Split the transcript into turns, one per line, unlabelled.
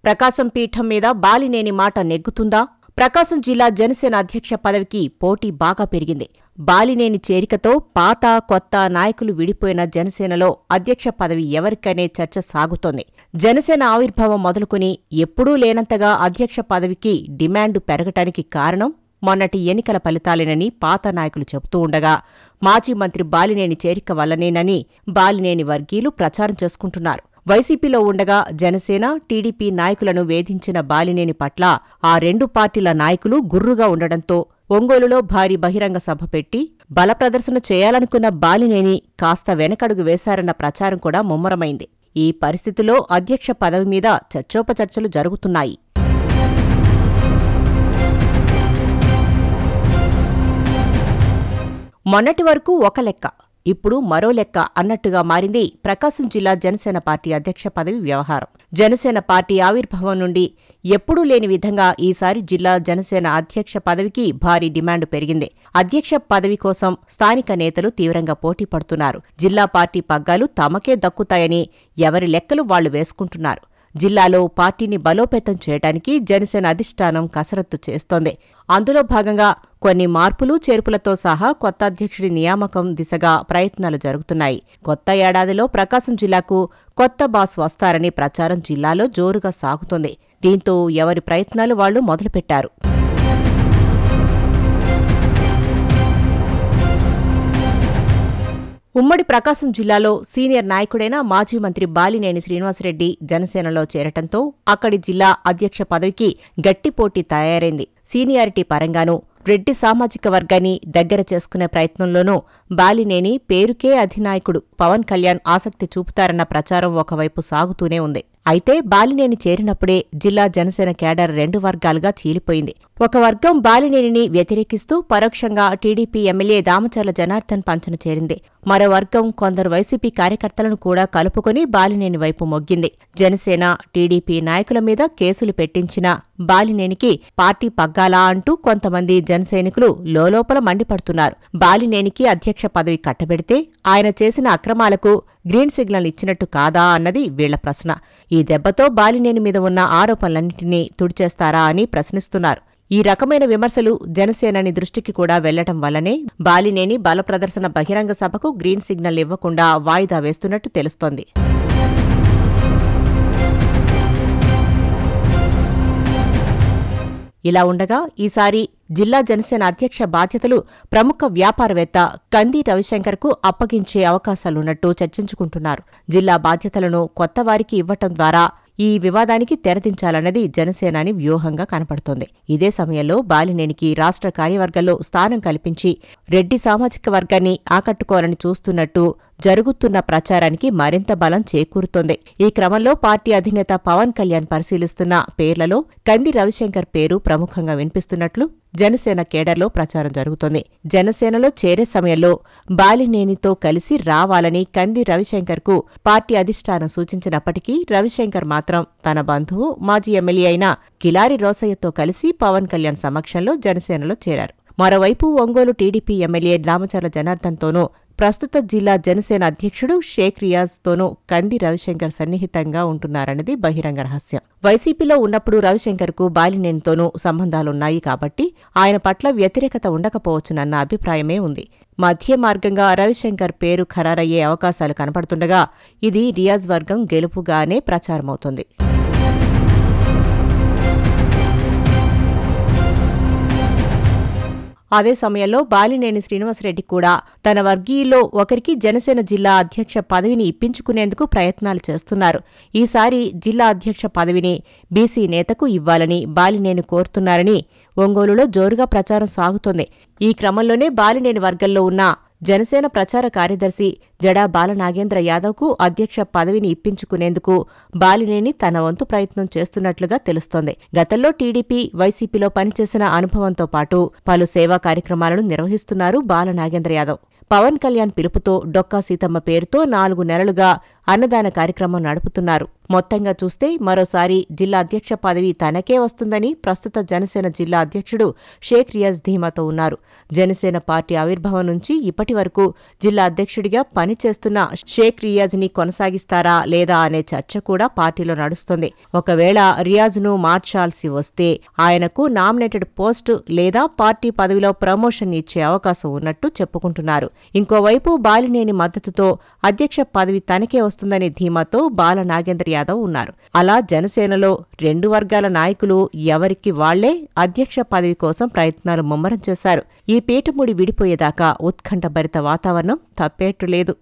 ప్రకాశం పీఠం మీద బాలినేని మాట నెగ్గుతుందా? ప్రకాశం జిల్లా జనసేన అధ్యక్ష పదవికి పోటీ బాగా పెరిగింది. బాలినేని చేరికతో పాత, కొత్త నాయకులు విడిపోయిన జనసేనలో అధ్యక్ష పదవి ఎవరికనే చర్చ సాగుతోంది. జనసేన ఆవిర్భావం మొదలుకొని ఎప్పుడూ లేనంతగా అధ్యక్ష పదవికి డిమాండు పెరగటానికి కారణం మొన్నటి ఎన్నికల ఫలితాలేనని పాత నాయకులు చెబుతూ ఉండగా, మాజీ మంత్రి బాలినేని చేరిక వల్లనేనని బాలినేని వర్గీయులు ప్రచారం చేసుకుంటున్నారు. వైసీపీలో ఉండగా జనసేన, టీడీపీ నాయకులను వేధించిన బాలినేని పట్ల ఆ రెండు పార్టీల నాయకులు గుర్రుగా ఉండడంతో ఒంగోలులో భారీ బహిరంగ సభ పెట్టి బలప్రదర్శన చేయాలనుకున్న బాలినేని కాస్త వెనకడుగు వేశారన్న ప్రచారం కూడా ముమ్మరమైంది. ఈ పరిస్థితిలో అధ్యక్ష పదవి మీద చర్చోపచర్చలు జరుగుతున్నాయి. మొన్నటి వరకు ఒక లెక్క, ఇప్పుడు మరో లెక్క అన్నట్టుగా మారింది ప్రకాశం జిల్లా జనసేన పార్టీ అధ్యక్ష పదవి వ్యవహారం. జనసేన పార్టీ ఆవిర్భావం నుండి ఎప్పుడూ లేని విధంగా ఈసారి జిల్లా జనసేన అధ్యక్ష పదవికి భారీ డిమాండు పెరిగింది. అధ్యక్ష పదవి కోసం స్థానిక నేతలు తీవ్రంగా పోటీ పడుతున్నారు. జిల్లా పార్టీ పగ్గాలు తమకే దక్కుతాయని ఎవరి లెక్కలు వాళ్లు వేసుకుంటున్నారు. జిల్లాలో పార్టీని బలోపేతం చేయడానికి జనసేన అధిష్టానం కసరత్తు చేస్తోంది. అందులో భాగంగా కొన్ని మార్పులు, చేర్పులతో సహా కొత్త అధ్యక్షుడి నియామకం దిశగా ప్రయత్నాలు జరుగుతున్నాయి. కొత్త ఏడాదిలో ప్రకాశం జిల్లాకు కొత్త బాస్ వస్తారని ప్రచారం జిల్లాలో జోరుగా సాగుతోంది. దీంతో ఎవరి ప్రయత్నాలు వాళ్లు మొదలుపెట్టారు. ఉమ్మడి ప్రకాశం జిల్లాలో సీనియర్ నాయకుడైన మాజీ మంత్రి బాలినేని శ్రీనివాసరెడ్డి జనసేనలో చేరటంతో అక్కడి జిల్లా అధ్యక్ష పదవికి గట్టి పోటీ తయారైంది. సీనియారిటీ పరంగానూ రెడ్డి సామాజిక వర్గాన్ని దగ్గర చేసుకునే ప్రయత్నంలోనూ బాలినేని పేరుకే అధినాయకుడు పవన్ కళ్యాణ్ ఆసక్తి చూపుతారన్న ప్రచారం ఒకవైపు సాగుతూనే ఉంది. అయితే బాలినేని చేరినప్పుడే జిల్లా జనసేన కేడర్ రెండు వర్గాలుగా చీలిపోయింది. ఒక వర్గం బాలినేనిని వ్యతిరేకిస్తూ పరోక్షంగా టీడీపీ ఎమ్మెల్యే దామచర్ల జనార్దన్ పంచన చేరింది. మరో వర్గం కొందరు వైసీపీ కార్యకర్తలను కూడా కలుపుకొని బాలినేని వైపు మొగ్గింది. జనసేన, టీడీపీ నాయకుల మీద కేసులు పెట్టించిన బాలినేనికి పార్టీ పగ్గాలా అంటూ కొంతమంది జనసైనికులు లోలోపల మండిపడుతున్నారు. బాలినేనికి అధ్యక్ష పదవి కట్టబెడితే ఆయన చేసిన అక్రమాలకు గ్రీన్ సిగ్నల్ ఇచ్చినట్టు కాదా అన్నది వీళ్ల ప్రశ్న. ఈ దెబ్బతో బాలినేని మీద ఉన్న ఆరోపణలన్నింటినీ తుడిచేస్తారా అని ప్రశ్నిస్తున్నారు. ఈ రకమైన విమర్శలు జనసేనని దృష్టికి కూడా వెళ్లటం వల్లనే బాలినేని బలప్రదర్శన బహిరంగ సభకు గ్రీన్ సిగ్నల్ ఇవ్వకుండా వాయిదా వేస్తున్నట్టు తెలుస్తోంది. ఇలా ఉండగా ఈసారి జిల్లా జనసేన అధ్యక్ష బాధ్యతలు ప్రముఖ వ్యాపారవేత్త కంది రవిశంకర్కు అప్పగించే అవకాశాలున్నట్టు చర్చించుకుంటున్నారు. జిల్లా బాధ్యతలను కొత్తవారికి ఇవ్వటం ద్వారా ఈ వివాదానికి తెరదించాలన్నది జనసేనాని వ్యూహంగా కనపడుతోంది. ఇదే సమయంలో బాలినేనికి రాష్ట్ర కార్యవర్గంలో స్థానం కల్పించి రెడ్డి సామాజిక వర్గాన్ని ఆకట్టుకోవాలని చూస్తున్నట్టు జరుగుతున్న ప్రచారానికి మరింత బలం చేకూరుతోంది. ఈ క్రమంలో పార్టీ అధినేత పవన్ కళ్యాణ్ పరిశీలిస్తున్న పేర్లలో కంది రవిశంకర్ పేరు ప్రముఖంగా వినిపిస్తున్నట్లు జనసేన కేడర్లో ప్రచారం జరుగుతోంది. జనసేనలో చేరే సమయంలో బాలినేనితో కలిసి రావాలని కంది రవిశంకర్కు పార్టీ అధిష్టానం సూచించినప్పటికీ రవిశంకర్ మాత్రం తన బంధువు, మాజీ ఎమ్మెల్యే అయిన కిలారి రోసయ్యతో కలిసి పవన్ కళ్యాణ్ సమక్షంలో జనసేనలో చేరారు. మరోవైపు ఒంగోలు టీడీపీ ఎమ్మెల్యే దామచర్ల జనార్దన్తోనూ ప్రస్తుత జిల్లా జనసేన అధ్యక్షుడు షేక్ రియాజ్తోనూ కంది రవిశంకర్ సన్నిహితంగా ఉంటున్నారన్నది బహిరంగ రహస్యం. వైసీపీలో ఉన్నప్పుడు రవిశంకర్కు బాలినేనితోనూ సంబంధాలున్నాయి కాబట్టి ఆయన పట్ల వ్యతిరేకత ఉండకపోవచ్చునన్న అభిప్రాయమే ఉంది. మధ్య మార్గంగా రవిశంకర్ పేరు ఖరారయ్యే అవకాశాలు కనపడుతుండగా ఇది రియాజ్ వర్గం గెలుపుగానే ప్రచారమవుతోంది. అదే సమయంలో బాలినేని శ్రీనివాసరెడ్డి కూడా తన వర్గీయుల్లో ఒకరికి జనసేన జిల్లా అధ్యక్ష పదవిని ఇప్పించుకునేందుకు ప్రయత్నాలు చేస్తున్నారు. ఈసారి జిల్లా అధ్యక్ష పదవిని బీసీ నేతకు ఇవ్వాలని బాలినేని కోరుతున్నారని ఒంగోలులో జోరుగా ప్రచారం సాగుతోంది. ఈ క్రమంలోనే బాలినేని వర్గంలో ఉన్న జనసేన ప్రచార కార్యదర్శి జడా బాలనాగేంద్ర యాదవ్కు అధ్యక్ష పదవిని ఇప్పించుకునేందుకు బాలినేని తన వంతు ప్రయత్నం చేస్తున్నట్లుగా తెలుస్తోంది. గతంలో టీడీపీ, వైసీపీలో పనిచేసిన అనుభవంతో పాటు పలు సేవా కార్యక్రమాలను నిర్వహిస్తున్నారు బాలనాగేంద్ర యాదవ్. పవన్ కళ్యాణ్ పిలుపుతో డొక్కా సీతమ్మ పేరుతో 4 నెలలుగా అన్నదాన కార్యక్రమం నడుపుతున్నారు. మొత్తంగా చూస్తే మరోసారి జిల్లా అధ్యక్ష పదవి తనకే వస్తుందని ప్రస్తుత జనసేన జిల్లా అధ్యక్షుడు షేక్ రియాజ్ ధీమాతో ఉన్నారు. జనసేన పార్టీ ఆవిర్భావం నుంచి ఇప్పటి వరకు జిల్లా అధ్యక్షుడిగా పనిచేస్తున్న షేక్ రియాజ్ని కొనసాగిస్తారా లేదా అనే చర్చ కూడా పార్టీలో నడుస్తోంది. ఒకవేళ రియాజ్ను మార్చాల్సి వస్తే ఆయనకు నామినేటెడ్ పోస్టు లేదా పార్టీ పదవిలో ప్రమోషన్ ఇచ్చే అవకాశం ఉన్నట్టు చెప్పుకుంటున్నారు. ఇంకోవైపు బాలినేని మద్దతుతో అధ్యక్ష పదవి తనకే వస్తుందనే ధీమాతో బాల నాగేంద్ర యాదవ్ ఉన్నారు. అలా జనసేనలో రెండు వర్గాల నాయకులు ఎవరికి వాళ్లే అధ్యక్ష పదవి కోసం ప్రయత్నాలు ముమ్మరం చేశారు. ఈ పీఠముడి విడిపోయేదాకా ఉత్కంఠభరిత వాతావరణం తప్పేట్టు లేదు.